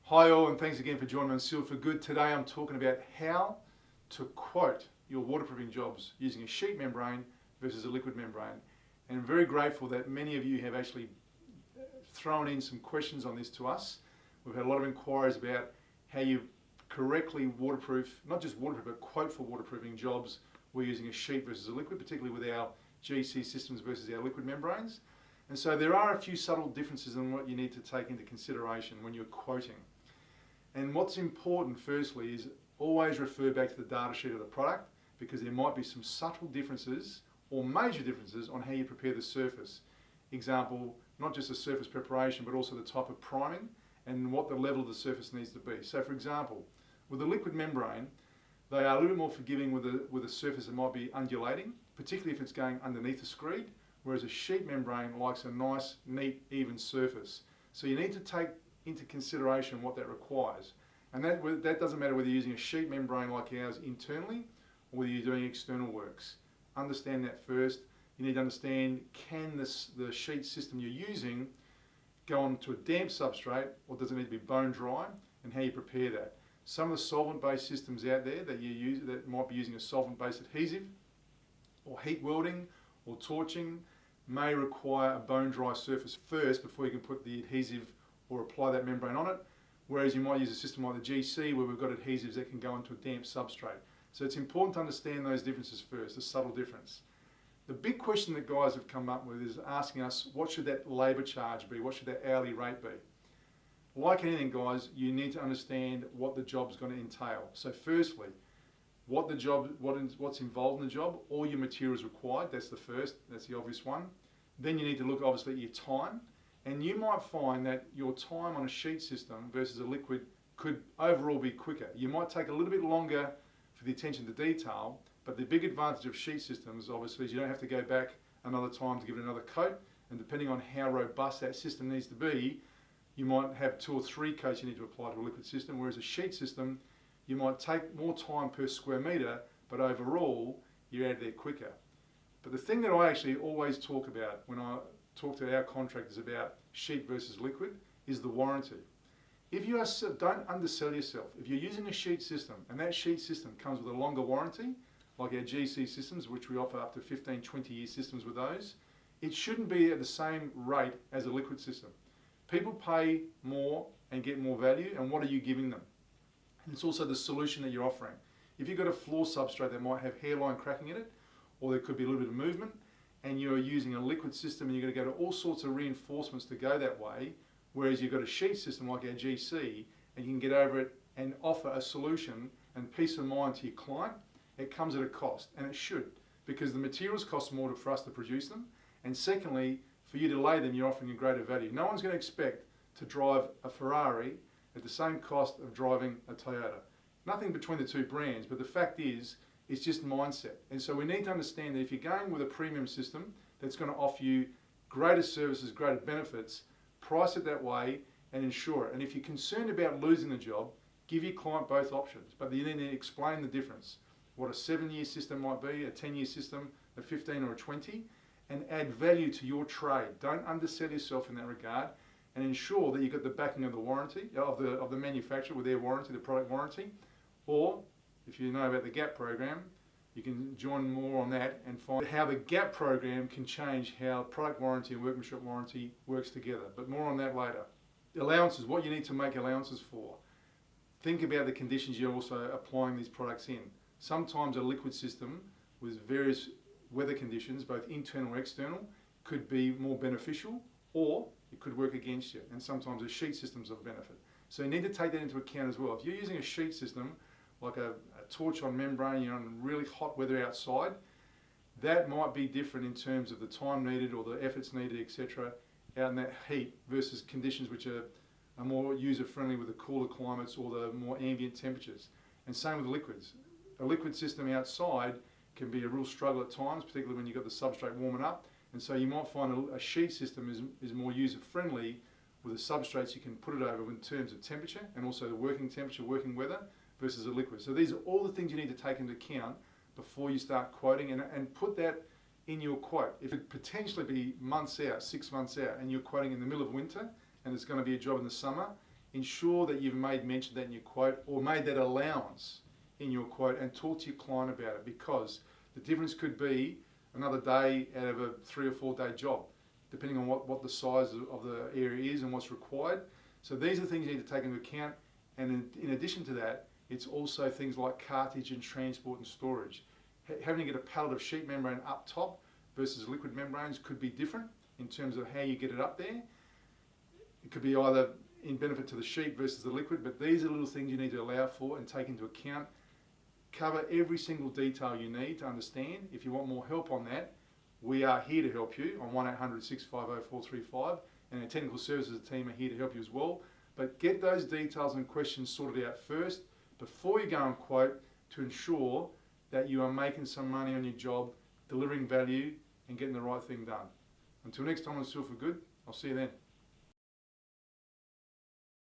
Hi all, and thanks again for joining me on Seal for Good. Today I'm talking about how to quote your waterproofing jobs using a sheet membrane versus a liquid membrane. And I'm very grateful that many of you have actually thrown in some questions on this to us. We've had a lot of inquiries about how you correctly waterproof, not just waterproof, but quote for waterproofing jobs. We're using a sheet versus a liquid, particularly with our GC systems versus our liquid membranes. And so there are a few subtle differences in what you need to take into consideration when you're quoting. And what's important firstly is always refer back to the data sheet of the product, because there might be some subtle differences or major differences on how you prepare the surface. Example, not just the surface preparation, but also the type of priming and what the level of the surface needs to be. So for example, with a liquid membrane, they are a little bit more forgiving with a surface that might be undulating, particularly if it's going underneath a screed, whereas a sheet membrane likes a nice, neat, even surface. So you need to take into consideration what that requires. And that doesn't matter whether you're using a sheet membrane like ours internally or whether you're doing external works. Understand that first. You need to understand, can the sheet system you're using go onto a damp substrate, or does it need to be bone dry, and how you prepare that. Some of the solvent-based systems out there that you use that might be using a solvent-based adhesive or heat welding or torching may require a bone dry surface first before you can put the adhesive or apply that membrane on it, whereas you might use a system like the GC where we've got adhesives that can go into a damp substrate. So it's important to understand those differences first, the subtle difference. The big question that guys have come up with is asking us, what should that labour charge be? What should that hourly rate be? Like anything guys, you need to understand what the job's going to entail. So firstly, what's involved in the job, all your materials required, that's the first, that's the obvious one. Then you need to look obviously at your time. And you might find that your time on a sheet system versus a liquid could overall be quicker. You might take a little bit longer for the attention to detail, but the big advantage of sheet systems obviously is you don't have to go back another time to give it another coat, and depending on how robust that system needs to be, you might have 2 or 3 coats you need to apply to a liquid system, whereas a sheet system, you might take more time per square metre, but overall you're out of there quicker. But the thing that I actually always talk about when I talk to our contractors about sheet versus liquid is the warranty. If you don't undersell yourself. If you're using a sheet system and that sheet system comes with a longer warranty, like our GC systems, which we offer up to 15, 20 year systems with those, it shouldn't be at the same rate as a liquid system. People pay more and get more value, and what are you giving them? And it's also the solution that you're offering. If you've got a floor substrate that might have hairline cracking in it, or there could be a little bit of movement, and you're using a liquid system and you're going to go to all sorts of reinforcements to go that way, whereas you've got a sheet system like our GC and you can get over it and offer a solution and peace of mind to your client, it comes at a cost, and it should, because the materials cost more for us to produce them, and secondly, for you to lay them, you're offering a greater value. No one's going to expect to drive a Ferrari at the same cost of driving a Toyota. Nothing between the two brands, but the fact is, it's just mindset. And so we need to understand that if you're going with a premium system that's going to offer you greater services, greater benefits, price it that way and insure it. And if you're concerned about losing the job, give your client both options. But you need to explain the difference. What a 7-year system might be, a 10-year system, a 15 or a 20, and add value to your trade. Don't undersell yourself in that regard, and ensure that you've got the backing of the warranty, of the manufacturer with their warranty, the product warranty, or if you know about the GAP program, you can join more on that and find how the GAP program can change how product warranty and workmanship warranty works together. But more on that later. Allowances, what you need to make allowances for. Think about the conditions you're also applying these products in. Sometimes a liquid system with various weather conditions, both internal or external, could be more beneficial, or it could work against you. And sometimes a sheet system's of benefit. So you need to take that into account as well. If you're using a sheet system, like a torch on membrane, you're in really hot weather outside, that might be different in terms of the time needed or the efforts needed, etc., out in that heat versus conditions which are more user-friendly with the cooler climates or the more ambient temperatures. And same with liquids. A liquid system outside can be a real struggle at times, particularly when you've got the substrate warming up. And so you might find a sheet system is more user-friendly with the substrates you can put it over in terms of temperature and also the working temperature, working weather, versus a liquid. So these are all the things you need to take into account before you start quoting, and put that in your quote. If it potentially be months out, 6 months out, and you're quoting in the middle of winter and it's going to be a job in the summer, ensure that you've made mention of that in your quote or made that allowance in your quote, and talk to your client about it, because the difference could be another day out of a 3 or 4 day job, depending on what the size of the area is and what's required. So these are things you need to take into account. And in addition to that, it's also things like cartage and transport and storage. Having to get a pallet of sheet membrane up top versus liquid membranes could be different in terms of how you get it up there. It could be either in benefit to the sheet versus the liquid, but these are little things you need to allow for and take into account. Cover every single detail you need to understand. If you want more help on that, we are here to help you on 1-800-650-435, and our technical services team are here to help you as well. But get those details and questions sorted out first before you go and quote, to ensure that you are making some money on your job, delivering value and getting the right thing done. Until next time on Still for Good, I'll see you then.